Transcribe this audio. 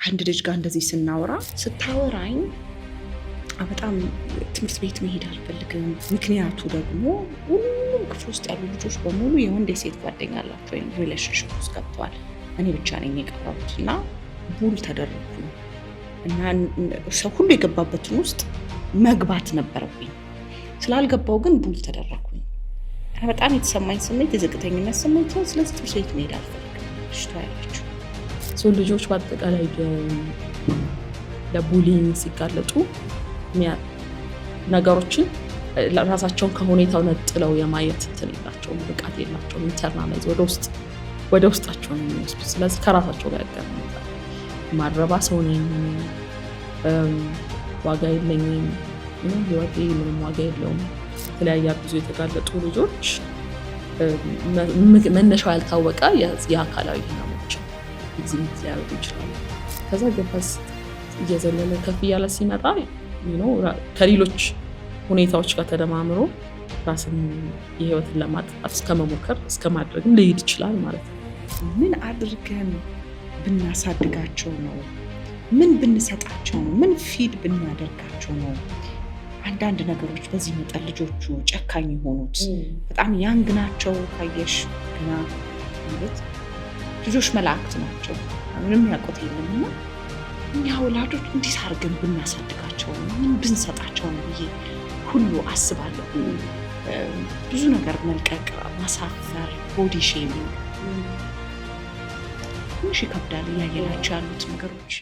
አንድ ልጅ ጋር እንደዚህ ስታወራኝ በጣም ትምህርት ቤት መሄድ አልፈልግም። ምክንያቱ ደግሞ ሁሉም ክፍል ውስጥ ያሉ ልጆች በሙሉ የወንድ የሴት ጓደኛ አላቸው ወይም ሪሌሽንሽፕ ውስጥ ገብተዋል። እኔ ብቻ ነኝ የቀረሁት እና ቡል ተደረኩኝ እና ሰው ሁሉ የገባበትን ውስጥ መግባት ነበረብኝ። ስላልገባው ግን ቡል ተደረኩኝ። በጣም የተሰማኝ ስሜት የዝቅተኝነት ስሜት ነው። ስለዚህ ትምህርት ቤት መሄድ አልፈልግም። ልጅቷ ያለችው ልጆች በአጠቃላይ ለቡሊንግ ሲጋለጡ ነገሮችን ራሳቸውን ከሁኔታው ነጥለው የማየት እንትን የላቸውም፣ ብቃት የላቸውም። ኢንተርናላይዝ ወደ ውስጣቸው ነው የሚወስዱት። ስለዚህ ከራሳቸው ጋር ያገናኙታል። ማረባ ሰው ነኝ፣ ዋጋ የለኝም፣ ህይወቴ ምንም ዋጋ የለውም። የተለያየ ብዙ የተጋለጡ ልጆች መነሻው ያልታወቀ የአካላዊ ህመሞች ኤግዚቢት ሊያደርጉ ይችላሉ። ከዛ ገፋስ እየዘለለ ከፍ እያለ ሲመጣ ከሌሎች ሁኔታዎች ጋር ተደማምሮ ራስን የህይወትን ለማጥፋት እስከመሞከር እስከማድረግም ሊሄድ ይችላል ማለት ነው። ምን አድርገን ብናሳድጋቸው ነው? ምን ብንሰጣቸው ነው? ምን ፊድ ብናደርጋቸው ነው? አንዳንድ ነገሮች በዚህ መጠን ልጆቹ ጨካኝ የሆኑት በጣም ያንግ ናቸው። ካየሽ ገና ማለት ልጆች መላእክት ናቸው፣ ምንም ያውቁት የለምና እኛ ወላጆች እንዴት አድርገን ብናሳድጋቸው ነው? ምን ብንሰጣቸው ነው ብዬ ሁሉ አስባለሁ። ብዙ ነገር መልቀቅ፣ ማሳፈር፣ ቦዲ ሼሚንግ ትንሽ ይከብዳል እያየናቸው ያሉት ነገሮች።